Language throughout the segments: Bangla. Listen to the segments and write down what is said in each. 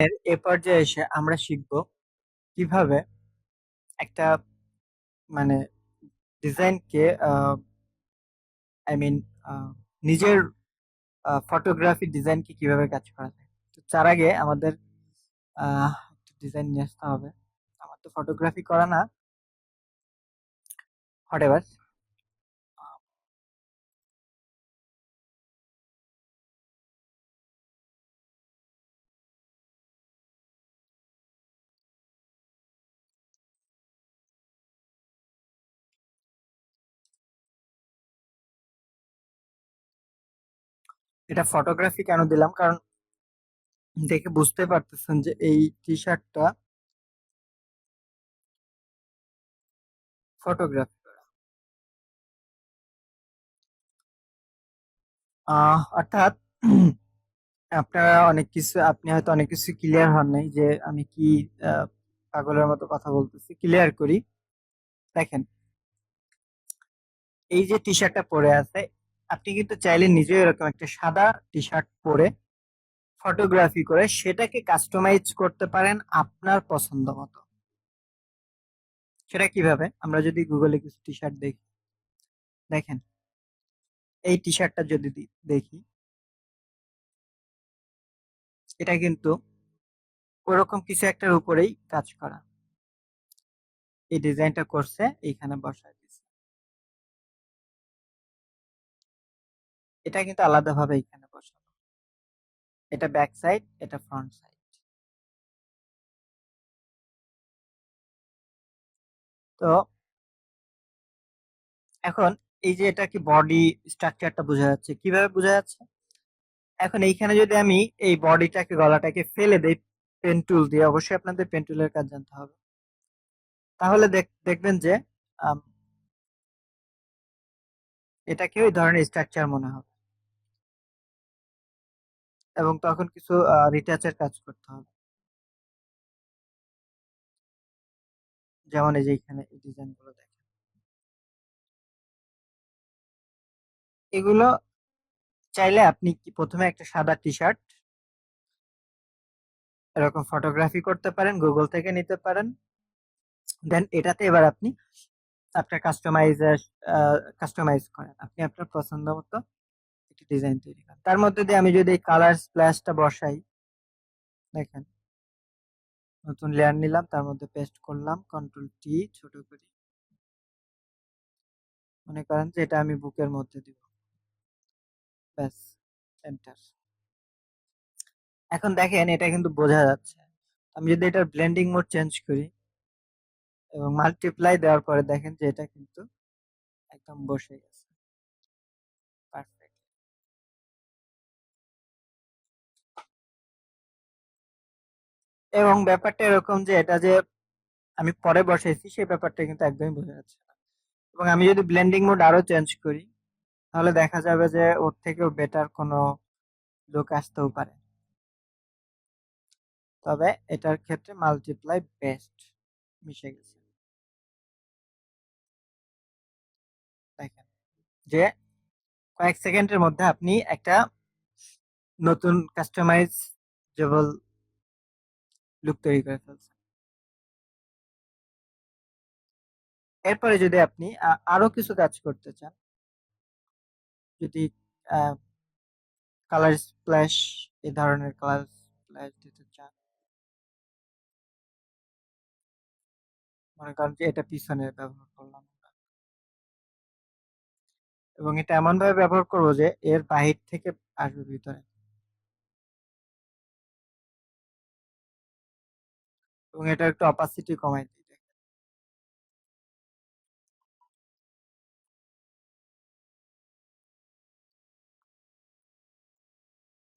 এ পর্যায়ে এসে আমরা শিখব কিভাবে একটা মানে ডিজাইনকে আই মিন নিজের ফটোগ্রাফি ডিজাইনকে কিভাবে কাজ করা যায়। তো তার আগে আমাদের ডিজাইন নিয়ে আসতে হবে। আমার তো ফটোগ্রাফি করা না, হোয়াটএভার। এটা ফটোগ্রাফি কেন দিলাম, কারণ দেখে বুঝতে পারতেছেন যে এই টি শার্টটা ফটোগ্রাফি করা। অর্থাৎ আপনি হয়তো অনেক কিছু ক্লিয়ার হন নাই যে আমি কি আহ, পাগলের মতো কথা বলতেছি। ক্লিয়ার করি। দেখেন, এই যে টি শার্টটা পরে আছে, আপনি কিন্তু চাইলে নিজেও এরকম একটা সাদা টি শার্ট পরে ফটোগ্রাফি করে সেটাকে কাস্টমাইজ করতে পারেন আপনার পছন্দ মতো। সেটা কিভাবে? আমরা যদি গুগলে কিছু টি শার্ট দেখি, দেখেন এই টি শার্টটা যদি দেখি, এটা কিন্তু ওরকম কিছু একটার উপরেই কাজ করা। এই ডিজাইনটা করছে, এইখানে বসায় দিচ্ছে। এটা কিন্তু আলাদাভাবে এখানে বসানো। এটা ব্যাক সাইড, এটা ফ্রন্ট সাইড। তো এখন এই যে এটা কি বডি স্ট্রাকচারটা বোঝা যাচ্ছে, কিভাবে বোঝা যাচ্ছে? এখন এইখানে যদি আমি এই বডিটাকে, গলাটাকে ফেলে দেই পেন টুল দিয়ে, অবশ্যই আপনাদের পেন টুলের কাজ জানতে হবে, তাহলে দেখবেন যে আম, এটাকে ওই ধরনের স্ট্রাকচার মনে হবে, এবং তখন কিছু রিটাচের কাজ করতে হবে। যেমন এই যে এখানে এই ডিজাইন গুলো দেখেন, এগুলো চাইলে আপনি কি প্রথমে একটা সাদা টি শার্ট এরকম ফটোগ্রাফি করতে পারেন, গুগল থেকে নিতে পারেন। দেন এটাতে এবার আপনি আপনার কাস্টমাইজ করেন, আপনি আপনার পছন্দ মতো একটি ডিজাইন তৈরি করেন। তার মধ্যে দিয়ে আমি যদি এই কালার স্প্ল্যাশটা বসাই, দেখেন নতুন লেয়ার নিলাম, তার মধ্যে পেস্ট করলাম, কন্ট্রোল টি ছোট করি, মনে করেন যে এটা আমি বুকের মধ্যে দিব, ব্যাস, এন্টার। এখন দেখেন এটা কিন্তু বোঝা যাচ্ছে। আমি যদি এটার ব্লেন্ডিং মোড চেঞ্জ করি এবং মাল্টিপ্লাই দেওয়ার পরে দেখেন যে এটা কিন্তু একদম বসে গেছে, পারফেক্ট। এবং ব্যাপারটা এরকম যে এটা যে আমি পরে বসাইছি সেই ব্যাপারটা কিন্তু একদমই বোঝা যাচ্ছে না। এবং আমি যদি ব্লেন্ডিং মোড আরো চেঞ্জ করি, তাহলে দেখা যাবে যে ওর থেকেও বেটার কোনো লুক আসতেও পারে। তবে এটার ক্ষেত্রে মাল্টিপ্লাই বেস্ট মিশে গেছে। দেখেন যে কয়েক সেকেন্ডের মধ্যে আপনি একটা নতুন কাস্টমাইজেবল লুক তৈরি করে ফেলছেন। এরপরে যদি আপনি আরো কিছু কাজ করতে চান, যদি কালার স্প্ল্যাশ, এই ধরনের কালার স্প্ল্যাশ দিতে চান, মনে করেন যে এটা পিছনে ব্যবহার করলাম এবং এটা এমন ভাবে ব্যবহার করবো যে এর বাহির থেকে আসবে ভিতরে, এবং এটা একটু অপাসিটি কমাই দিই।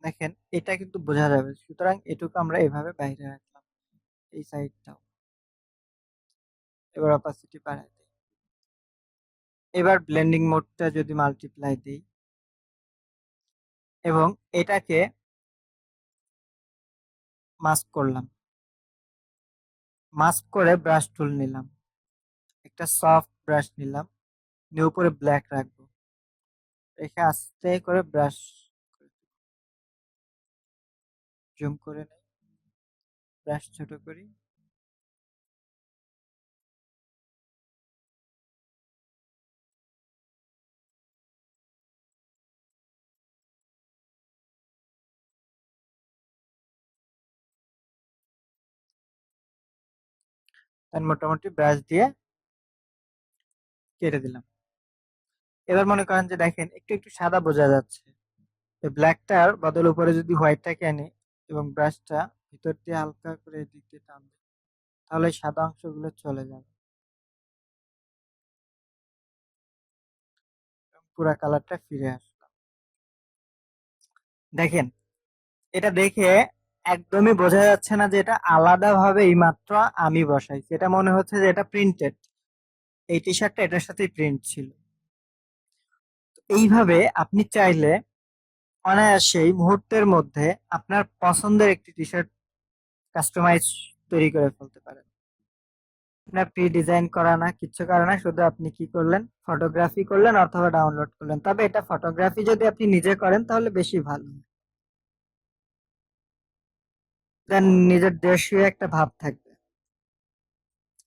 দেখেন এটা কিন্তু বোঝা যাবে, সুতরাং এটুকু আমরা এভাবে বাইরে রাখলাম, এই সাইডটাও। এবার অপাসিটি বাড়াই দিই। এবার ব্লেন্ডিং মোডটা যদি মাল্টিপ্লাই দিই এবং এটাকে মাস্ক করলাম, মাস্ক করে ব্রাশ টুল নিলাম, একটা সফট ব্রাশ নিলাম, নিয়ে উপরে ব্ল্যাক রাখবো, রেখে আস্তে করে ব্রাশ জুম করে নেই। ব্রাশ ছোট করি। দেন মোটামুটি ব্রাশ দিয়ে কেটে দিলাম। এবার মনে করেন যে দেখেন একটু একটু সাদা বোঝা যাচ্ছে, ব্ল্যাকটার বদল উপরে যদি হোয়াইটটাকে আনি এবং ব্রাশটা ভিতর দিয়ে হালকা করে এদিক দিয়ে টান দিই, তাহলে এই সাদা অংশগুলো চলে যাবে এবং পুরা কালারটা ফিরে আসলো। দেখেন, এটা দেখে একদমই বোঝা যাচ্ছে না যে এটা আলাদাভাবে এইমাত্র আমি বসাইছি। এটা মনে হচ্ছে যে এটা প্রিন্টেড, এই টি শার্টটা এটার সাথেই প্রিন্ট ছিল। এইভাবে আপনি চাইলে অনায়াসেই মুহূর্তের মধ্যে আপনার পছন্দের একটি টি শার্ট কাস্টমাইজ তৈরি করে ফেলতে পারেন। আপনার প্রি ডিজাইন করা না, কিচ্ছু করা না, শুধু আপনি কি করলেন, ফটোগ্রাফি করলেন অথবা ডাউনলোড করলেন। তবে এটা ফটোগ্রাফি যদি আপনি নিজে করেন তাহলে বেশি ভালো, দেন নিজের দেশীয় একটা ভাব থাকবে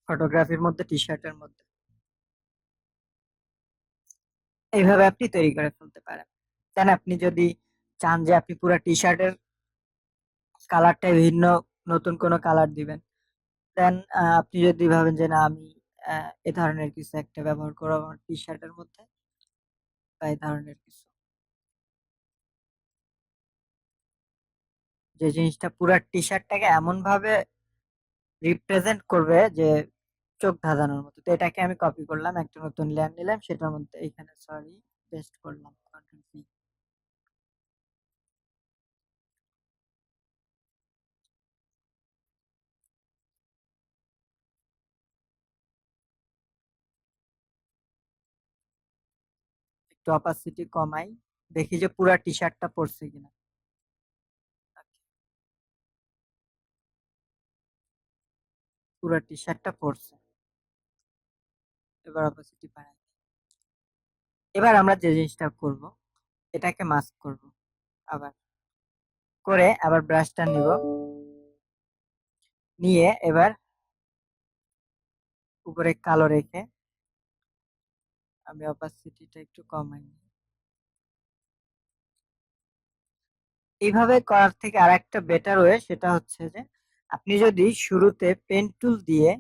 ফটোগ্রাফির মধ্যে, টি শার্টের মধ্যে। এইভাবে আপনি তৈরি করে ফেলতে পারেন। দেন আপনি যদি চান যে আপনি পুরো টি শার্টের কালারটা ভিন্ন, নতুন কোনো কালার দিবেন, দেন আপনি যদি ভাবেন যে না আমি এ ধরনের কিছু একটা ব্যবহার করবো আমার টি শার্টের মধ্যে, বা এই ধরনের কিছু, যে জিনিসটা পুরো টি শার্টটাকে এমন ভাবে রিপ্রেজেন্ট করবে যে চোখ ধাঁধানোর মতো। তো এটাকে আমি কপি করলাম, একটা নতুন লেয়ার নিলাম, সেটার মধ্যে এখানে সরি পেস্ট করলাম, কন্ট্রোল সি। একটু অপাসিটি কমাই, দেখি যে পুরা টি শার্টটা পড়ছে কিনা। পুরা টি শার্টটা পড়ছে, এবার অপাসিটি বাড়াই। এবার আমরা যে জিনিসটা করব, এটাকে মাস্ক করব, আবার করে আবার ব্রাশটা নিব, নিয়ে এবার উপরে কালো রেখে আমি অপাসিটিটা একটু কমাই। এইভাবে করার থেকে আর একটা বেটার ওয়ে, সেটা হচ্ছে যে আপনি যদি শুরুতে পেন টুল দিয়ে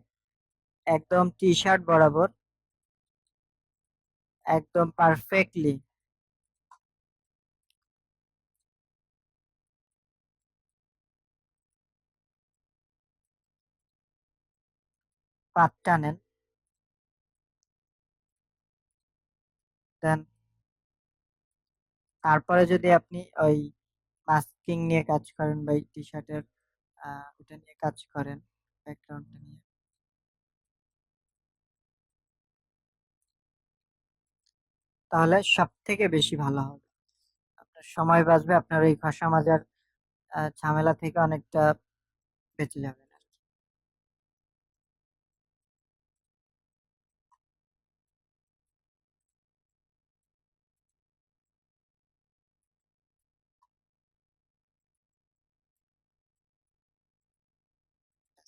একদম টি শার্ট বরাবর একদম পারফেক্টলি পাত টানেন, দেন তারপরে যদি আপনি ওই মাস্কিং নিয়ে কাজ করেন বা টি শার্টের ওটা নিয়ে কাজ করেন, ব্যাকগ্রাউন্ডটা নিয়ে, তাহলে সব থেকে বেশি ভালো হবে। আপনার সময় বাঁচবে, আপনার এই ঘষা মাজার ঝামেলা থেকে অনেকটা বেঁচে যাবেন আর কি।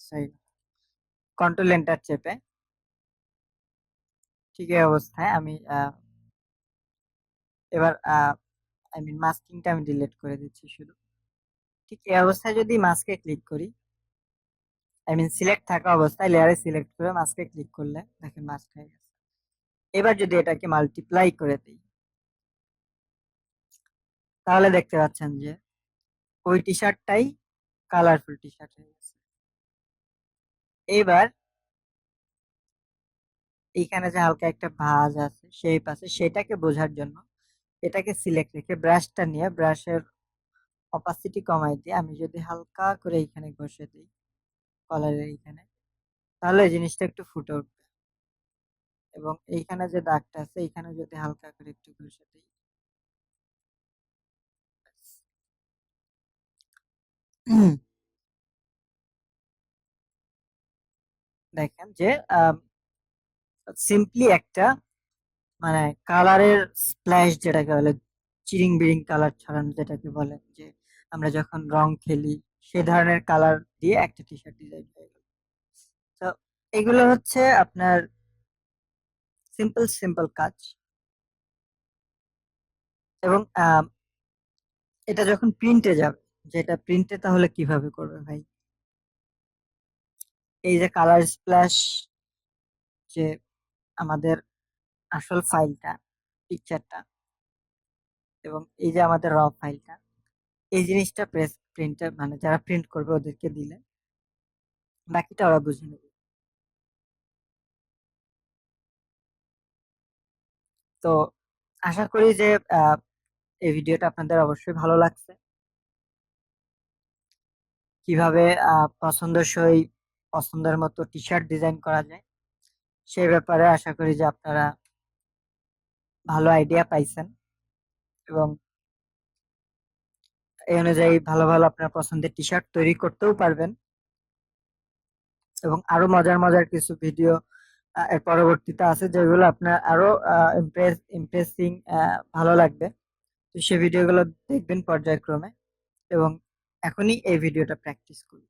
সেই কন্ট্রোল এন্টার চেপে ঠিক এই অবস্থায় আমি এবার আই মিন মাস্কিংটা আমি ডিলিট করে দিচ্ছি শুধু। ঠিক এই অবস্থায় যদি মাস্কে ক্লিক করি, আই মিন সিলেক্ট থাকা অবস্থায় লেয়ারে সিলেক্ট করে মাস্কে ক্লিক করলে দেখেন মাস্ক হয়ে গেছে। এবার যদি এটাকে মাল্টিপ্লাই করে দিই, তাহলে দেখতে পাচ্ছেন যে ওই টি শার্টটাই কালারফুল টি শার্ট হয়ে গেছে। এবার এইখানে যে হালকা একটা ভাঁজ আছে, শেপ আছে, সেটাকে বোঝার জন্য এটাকে সিলেক্ট রেখে ব্রাশটা নিয়ে ব্রাশের অপাসিটি কমাই দিয়ে আমি যদি হালকা করে এইখানে ঘষে দিই কলারের এইখানে, তাহলে এই জিনিসটা একটু ফুটে উঠবে। এবং এইখানে যে দাগটা আছে এইখানে যদি হালকা করে একটু ঘষে দিই, দেখেন যে সিম্পলি একটা মানে কালারের স্প্ল্যাশ, যেটাকে বলে চিরিং বিরিং কালার ছড়ানো, যেটাকে বলে যে আমরা যখন রং খেলি সেই ধরনের কালার দিয়ে একটা টি শার্ট ডিজাইন হয়ে গেল। তো এগুলো হচ্ছে আপনার সিম্পল সিম্পল কাজ। এবং এটা যখন প্রিন্টে যাবে, যেটা প্রিন্টে তাহলে কিভাবে করবে ভাই? এই যে কালার স্প্ল্যাশ, যে আমাদের আসল ফাইলটা, পিকচারটা, এবং এই যে আমাদের র ফাইলটা, এই জিনিসটা প্রিন্টার মানে যারা প্রিন্ট করবে ওদেরকে দিলে বাকিটা ওরা বুঝে নেবে। তো আশা করি যে এই ভিডিওটা আপনাদের অবশ্যই ভালো লাগছে। কিভাবে পছন্দসই পছন্দের মতো টি শার্ট ডিজাইন করা যায় সেই ব্যাপারে আশা করি যে আপনারা ভালো আইডিয়া পাইছেন, এবং এই অনুযায়ী ভালো ভালো আপনার পছন্দের টি শার্ট তৈরি করতেও পারবেন। এবং আরো মজার মজার কিছু ভিডিও এর পরবর্তীতে আছে যেগুলো আপনার আরো ইমপ্রেসিং ভালো লাগবে। তো সেই ভিডিওগুলো দেখবেন পর্যায়ক্রমে, এবং এখনই এই ভিডিওটা প্র্যাকটিস করুন।